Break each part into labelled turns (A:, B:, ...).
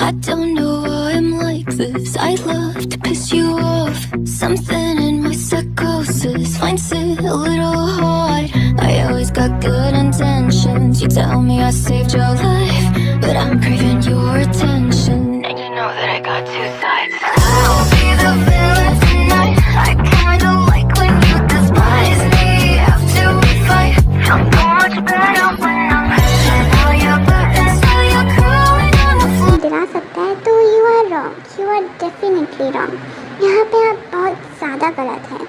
A: I don't know why I'm like this. I love to piss you off. Something in my psychosis finds it a little hard. I always got good intentions. You tell me I saved your life, but I'm craving your attention. And you know that I got two sides. I'll be the villain tonight. I kinda like when you despise me. After we fight, I'm so much better when I'm pushing all your buttons while you're crawling on the floor.
B: डरा सकता है तो you are wrong, you are definitely wrong. यहाँ पे आप बहुत ज़्यादा गलत हैं।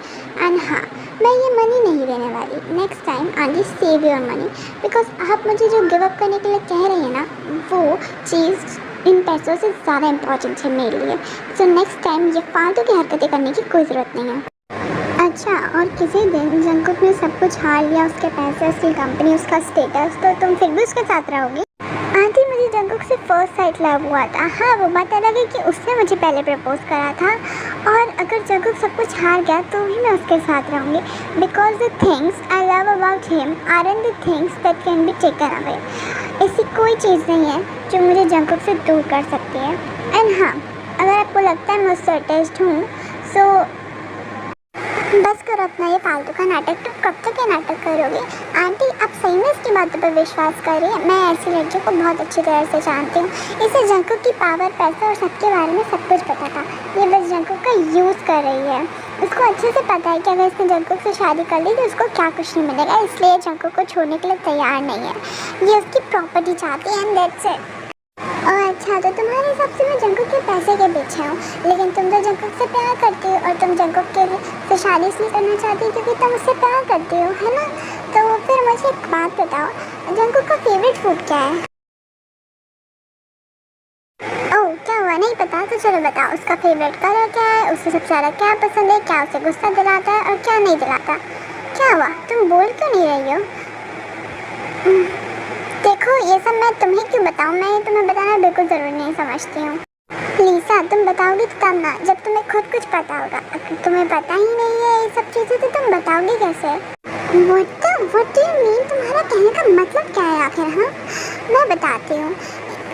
B: एंड हाँ, मैं ये मनी नहीं देने वाली। Next time I will save your money, because आप मुझे जो गिव अप करने के लिए कह रही हैं ना, वो चीज़ इन पैसों से ज़्यादा इम्पोर्टेंट है मेरे लिए। सो नेक्स्ट टाइम ये फालतू की हरकतें करने की कोई ज़रूरत नहीं है। अच्छा, और किसी दिन जंकुक ने सब कुछ हार लिया, उसके पैसे, उसकी कंपनी, उसका स्टेटस, तो तुम फिर भी उसके साथ रहोगी? आंटी, मुझे जंकुक से फर्स्ट साइट लव हुआ था। हाँ, वो बात अलग है कि उसने मुझे पहले प्रपोज करा था, और अगर जंकुक सब कुछ हार गया तो भी मैं उसके साथ रहूँगी, because the things I love about him aren't the things that can be taken away. ऐसी कोई चीज़ नहीं है जो मुझे जंकुक से दूर कर सकती है। एंड हाँ, अगर आपको लगता है मैं उससे अटैच्ड हूँ, सो बस करो अपना ये फालतू का नाटक। तुम कब तक ये नाटक करोगे? आंटी, आप सही में इसकी बातों पर विश्वास करिए। मैं ऐसी लड़कियों को बहुत अच्छी तरह से जानती हूँ। इसे जंकुक की पावर, पैसा और सबके बारे में सब कुछ पता था। ये बस जंकुक का यूज़ कर रही है। उसको अच्छे से पता है कि अगर इसने जंकुक से शादी कर ली तो उसको क्या कुछ नहीं मिलेगा, इसलिए जंकुक को छोड़ने के लिए तैयार नहीं है। ये उसकी प्रॉपर्टी चाहती है, एंड दैट्स इट। और अच्छा, तो तुम्हारे हिसाब से मैं जंकुक के पैसे के पीछे हूँ, लेकिन तुम तो जंकुक से प्यार करती हो, और तुम जंकुक के से शादी इसलिए करना चाहती हो क्योंकि तुम उससे प्यार करती हो, है ना? तो फिर मुझे एक बात बताओ, जंकुक का फेवरेट फूड क्या है? ओह, क्या हुआ, नहीं पता? तो चलो बताओ, उसका फेवरेट कलर क्या है, उसे सबसे ज़्यादा क्या पसंद है, क्या उसे गुस्सा दिलाता है और क्या नहीं दिलाता? क्या हुआ, तुम बोल क्यों नहीं रही हो? देखो, ये सब मैं तुम्हें क्यों बताऊँ? मैं तुम्हें बताना बिल्कुल ज़रूरी नहीं समझती हूँ। लीसा, तुम बताओगी तो तब ना, जब तुम्हें खुद कुछ पता होगा। अगर तुम्हें पता ही नहीं है ये सब चीज़ें तो तुम बताओगी कैसे? What do you mean? तुम्हारा कहने का मतलब क्या है आखिर? हाँ, मैं बताती हूँ।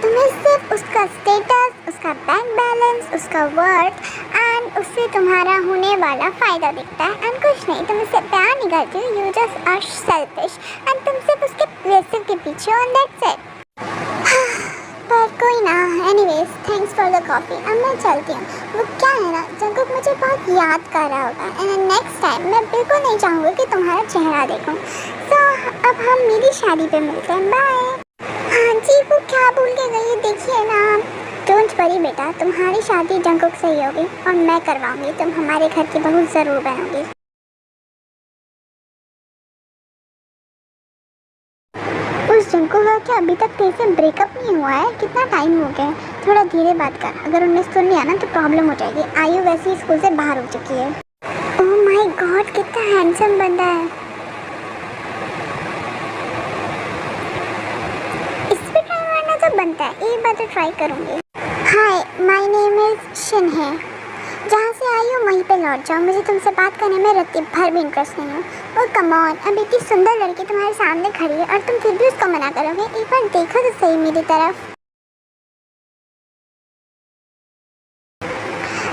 B: तुम्हें सिर्फ उसका स्टेटस, उसका बैंक बैलेंस, उसका वर्थ एंड उससे तुम्हारा होने वाला फ़ायदा दिखता है, एंड कुछ नहीं। तुम उससे प्यार नहीं करती हो, you just are selfish, and तुम सिर्फ उसके पैसे के पीछे हो, एंड दैट्स इट। पर कोई ना, anyways, thanks for the coffee. अब मैं चलती हूँ। वो क्या है ना, जंकुक मुझे बहुत याद कर रहा होगा, एंड नेक्स्ट टाइम मैं बिल्कुल नहीं चाहूँगी कि तुम्हारा चेहरा देखूँ। सो अब हम मेरी शादी पे मिलते हैं, बाय। हाँ जी, वो क्या भूल के गई, देखिए ना। डोंट वरी बेटा, तुम्हारी शादी जंकुक से ही होगी और मैं करवाऊँगी। तुम हमारे घर की बहू ज़रूर बनोगी। उस जंकुक का क्या अभी तक तेरे से ब्रेकअप नहीं हुआ है? कितना टाइम हो गया? थोड़ा धीरे बात कर, अगर उन्हें सुन लिया ना तो प्रॉब्लम हो जाएगी। आयु वैसे ही स्कूल से बाहर हो चुकी है। ओह माय गॉड, कितना हैंडसम बंदा है। इस पे ट्राई मारना तो बनता है, एक बार तो ट्राई करूँगी। हाय, माय नेम इज शिनहे। जहाँ से आई हो वहीं पे लौट जाओ, मुझे तुमसे बात करने में रत्ती भर भी इंटरेस्ट नहीं है। और कम ऑन, अब इतनी सुंदर लड़की तुम्हारे सामने खड़ी है और तुम फिर भी उसको मना करोगे? एक बार देखो तो सही मेरी तरफ।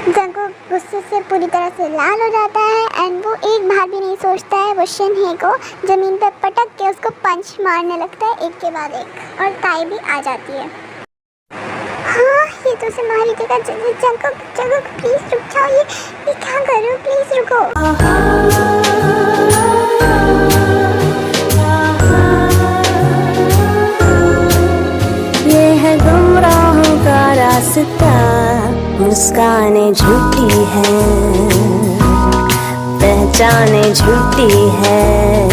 B: जंकुक गुस्से से पूरी तरह से लाल हो जाता है, एंड वो एक बार भी नहीं सोचता है। वो शिनहे को ज़मीन पर पटक के उसको पंच मारने लगता है, एक के बाद एक, और ताई भी आ जाती है। हाँ, ये तो उसे मार ही देगा। जंकुक प्लीज़ रुक जाओ, ये क्या कर रहे हो? प्लीज़ रुको।
C: ये है गुमराहों का रास्ता, मुस्कानें झूठी हैं, पहचाने झूठी है।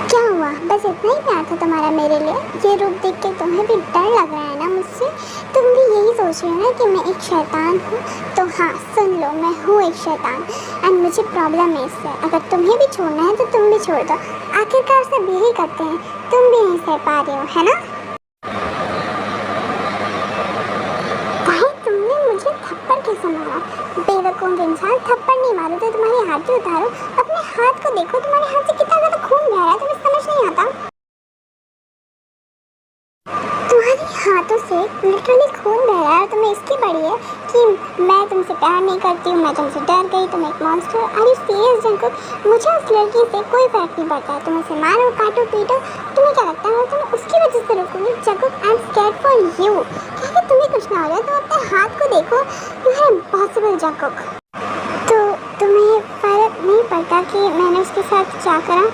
B: क्या हुआ, बस इतना ही प्यार था तुम्हारा मेरे लिए? ये रूप देख के तुम्हें भी डर लग रहा है ना मुझसे? तुम भी यही सोच रहे हो ना कि मैं एक शैतान हूँ? तो हाँ, सुन लो, मैं हूँ एक शैतान, एंड मुझे प्रॉब्लम है इससे। अगर तुम्हें भी छोड़ना है तो तुम भी छोड़ दो। आखिरकार सब यही करते हैं, तुम भी नहीं सह पा रहे हो, है ना? भाई, तुमने मुझे थप्पड़ कैसे मारा? बेवकूफ़ इंसान, थप्पड़ नहीं मारो तो तुम्हारी हाथ ही उतारो। अपने हाथ को देखो, तुम्हारे हाथ से कितना ज़्यादा खून बह रहा है, तुम्हें समझ नहीं आता? तुम्हारी हाथों से लिटरली खून बह रहा है, तुम्हें इसकी पड़ी है कि मैं तुमसे प्यार नहीं करती हूँ, मैं तुमसे डर गई, तुम एक monster. Are you serious Jungkook? मुझे उस लड़की से कोई फर्क नहीं पड़ता है, तुम उसे मारो, काटो, पीटो, तुम्हें क्या लगता है तुम उसकी वजह से रुकूंगी? Jungkook, I am scared for you. क्या तुम्हें कुछ ना हो रहा है? तुम अपने हाथ को देखो, यू आर इम्पॉसिबल जंकुक। तो तुम्हें फर्क नहीं पड़ता कि मैंने उसके साथ क्या करा?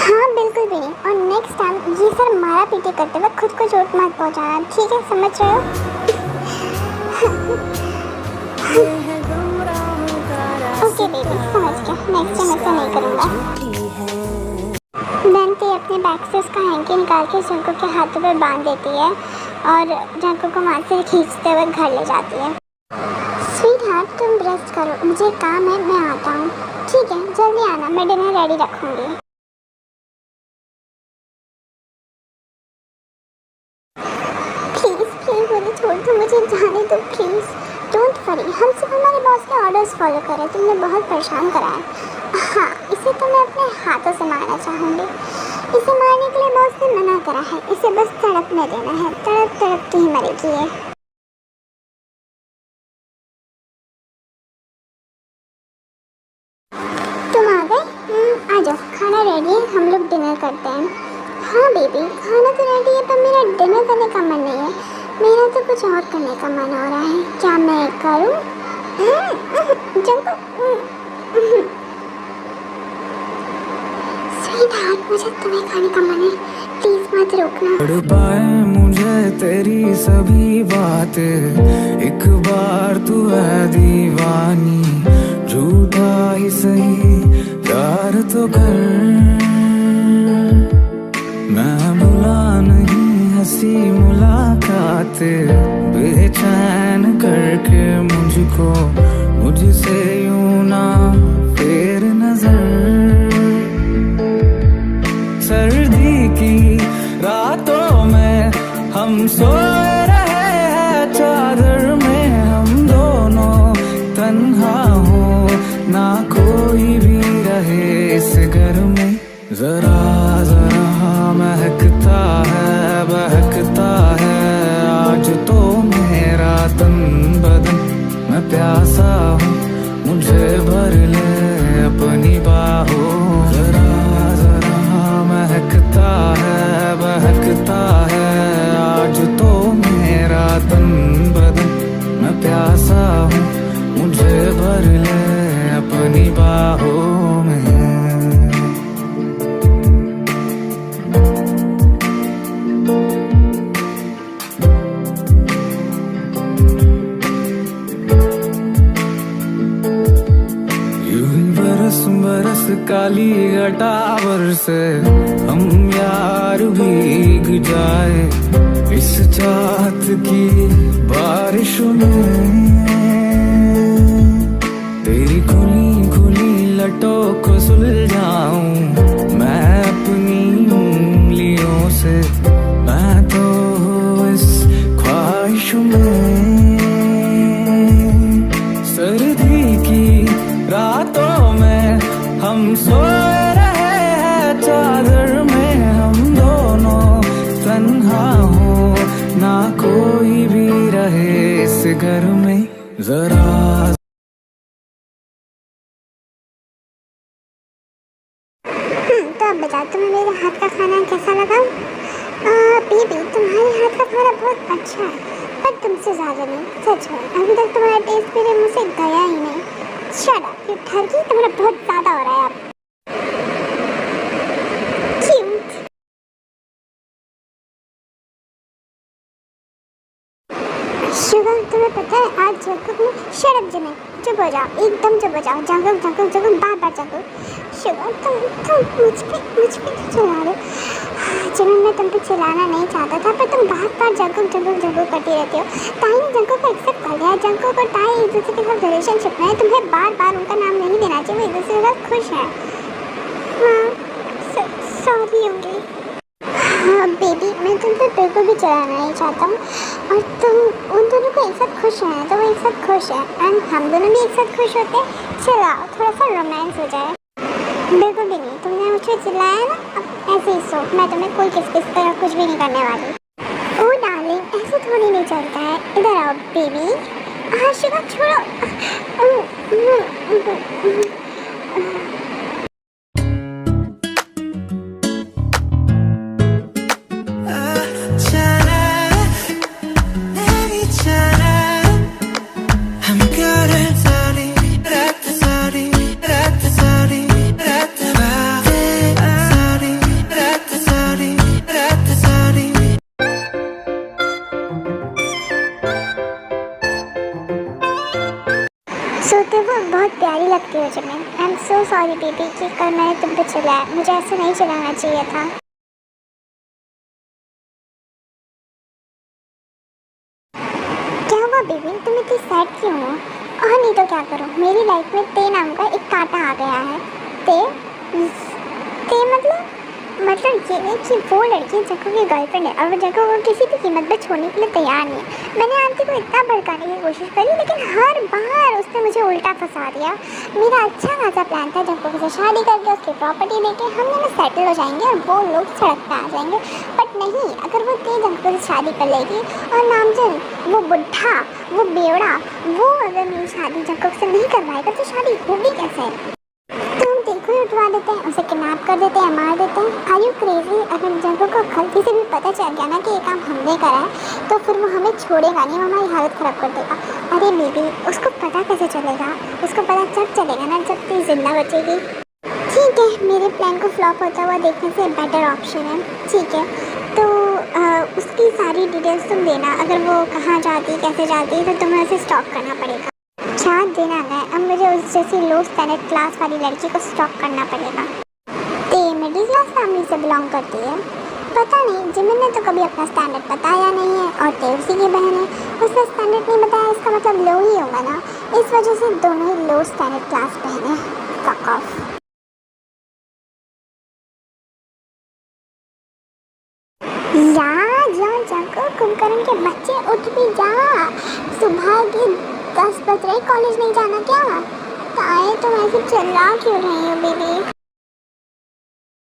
B: हाँ बिल्कुल भी नहीं, और नेक्स्ट टाइम ये सर मारा पीटी करते वक्त खुद को चोट मत पहुंचाना, ठीक है? समझ रहे हो? ओके बेबी, समझ गया, नेक्स्ट टाइम ऐसा नहीं करूँगा। नैन्सी अपने बैग से उसका हैंकी निकाल के जंकुक के हाथों पर बांध देती है और जंकुक को वहाँ से खींचते हुए घर ले जाती है। स्वीट हार्ट, तुम रेस्ट करो, मुझे काम है, मैं आता हूँ। ठीक है, जल्दी आना, मैं डिनर रेडी रखूँगी। मुझे छोड़ दो, मुझे जाने दो प्लीज। डोंट वरी, हम सिर्फ हमारे बॉस के ऑर्डर्स फॉलो कर रहे हैं, तुमने बहुत परेशान करा है। हाँ, इसे तो मैं अपने हाथों से मारना चाहूँगी। इसे मारने के लिए बॉस ने मना करा है, इसे बस तड़पने देना है, तड़प तड़प के ही मरेगी ये। तुम आ गए? आ जाओ, खाना रेडी है, हम लोग डिनर करते हैं। हाँ बेबी, खाना तो रेडी है पर मेरा डिनर करने का मन नहीं है, मेरा तो कुछ और करने का मन हो रहा है। क्या मैं करूं? स्वीटहार्ट, मुझे तुम्हें खाने का मन है, प्लीज मत रोकना।
D: पढ़ पाए मुझे तेरी सभी बातें, एक बार तू है दीवानी, झूठा ही सही प्यार तो कर। मैं भुला नहीं हंसी मुलाकातें, बेचैन करके मुझको मुझसे यूं ना फेर नजर। सर्दी की रातों में हम सोए रहे हैं चादर में, हम दोनों तन्हा हो ना कोई भी रहे इस घर में। जरा जरा महकता है, बहकता है आज तो मेरा तन बदन। मैं प्यासा हूँ, मुझे भर ले अपनी बाहों। जरा जरा महकता है, बहकता है आज तो मेरा तन बदन। मैं प्यासा हूँ, मुझे भर ले अपनी बाहों में। बरस काली घटावर से हम यार भीग जाए इस चाहत की बारिश में। तेरी खुली खुली लटों को सुलझाऊं मैं अपनी उंगलियों से, मैं तो इस ख्वाहिश में। सर्दी की रातों में हम सोए रहे हैं चादर में, हम दोनों तन्हा हो ना कोई भी रहे इस घर में। जरा
B: तो अब बताओ, तुम्हें मेरे हाथ का खाना कैसा लगा? बेबी, तुम्हारे हाथ का खाना बहुत अच्छा है, पर तुमसे ज़्यादा नहीं, सच में। अभी तक तुम्हारा टेस्ट मेरे मुँह से गया ही नहीं। शट अप, ये ठरकी तुम्हारा बहुत ज़्यादा हो रहा है अब। क्यूट। शुगर, तुम्हें पता है आज जंकुक ने शट अप जिमी, चुप हो जाओ, एकदम चुप हो जाओ। जंकुक जंकुक जंकुक बार बार जंकुक। शुगर, तुम मुझ पे चिल्ला रहे हो। जिमी, मैं तुम पे चिल्लाना नहीं चाहता था, पर तुम बार बार जंकुक जंकुक जंकुक करती रहती हो। ताई ने जंकुक को एक्सेप्ट कर लिया है, जंकुक और ताई एक दूसरे के साथ रिलेशनशिप में है, तुम्हें बार बार उनका नाम नहीं देना चाहिए, वो एक दूसरे के साथ खुश हैं। हाँ, सॉरी होंगी। हाँ बेबी, मैं तुम पे बिल्कुल भी चलाना नहीं चाहता हूँ, और तुम उन दोनों को एक साथ खुश हैं तो वो एक साथ खुश हैं, एंड हम दोनों भी एक साथ खुश होते हैं। चलाओ, थोड़ा सा रोमांस हो जाए। बिल्कुल भी नहीं, तुमने मुझे चिल्लाया ना, अब ऐसे ही सो, मैं तुम्हें कोई किस तरह कुछ भी नहीं करने वाली। ओ डार्लिंग, चलता है। इधर आओ बेबी। हाँ शिवा छोड़ो। सोते वक्त बहुत प्यारी लगती हो जमीन। I am so sorry baby कि कल मैंने तुम पे चिल्लाया, मुझे ऐसे नहीं चिल्लाना चाहिए था। क्या हुआ बेबी, तुम इतनी सैड क्यों हो? और नहीं तो क्या करूँ, मेरी लाइफ में ते नाम का एक कांटा आ गया है। ते मतलब ये है कि वो लड़की जग्गू की गर्लफ्रेंड है और वो जग्गू को किसी भी कीमत पर छोड़ने के लिए तैयार नहीं है। मैंने आंटी को इतना भड़काने की कोशिश करी लेकिन हर बार उसने मुझे उल्टा फंसा दिया। मेरा अच्छा खासा प्लान था जग्गू से शादी करके उसकी प्रॉपर्टी लेके हम दोनों सेटल हो जाएंगे और वो लोग सड़क पर आ जाएंगे। बट नहीं, अगर वो तेज जग्गू से शादी कर लेगी और नामजन वो बुढ़ा वो बेवड़ा वो अगर मेरी शादी जग्गू से नहीं करवाएगा तो शादी होगी कैसे? देखो ही उठवा देते हैं, उसे किडनैप कर देते हैं, मार देते हैं। Are you crazy? अगर जग्गू को गलती से भी पता चल गया ना कि ये काम हमने करा है तो फिर वो हमें छोड़ेगा नहीं, वो हमारी हालत ख़राब कर देगा। अरे बेबी, उसको पता कैसे चलेगा? उसको पता जब चलेगा ना जब तू जिंदा बचेगी। ठीक है, मेरे प्लान को फ्लॉप होता हुआ देखने से बेटर ऑप्शन है। ठीक है, तो उसकी सारी डिटेल्स तुम देना। अगर वो कहाँ जाती कैसे जाती तो तुम्हें उसे स्टॉक करना पड़ेगा। चार दिन आ गए, अब मुझे उस जैसी लो स्टैंडर्ड क्लास वाली लड़की को स्टॉक करना पड़ेगा। ते मिडिल क्लास फैमिली से बिलोंग करती है। पता नहीं, जिमिन ने तो कभी अपना स्टैंडर्ड बताया नहीं है और ते उसी की बहन है, उसने स्टैंडर्ड नहीं बताया, इसका मतलब लो ही होगा ना। इस वजह से दोनों ही लो स्टैंडर्ड क्लास बहन है। Fuck off. यार जग्गू कुंभकर्ण के बच्चे उठ भी जा, सुबह के 10 बज रहे, कॉलेज नहीं जाना क्या? ताए तुम ऐसे चिल्ला क्यों रही हो बेबी?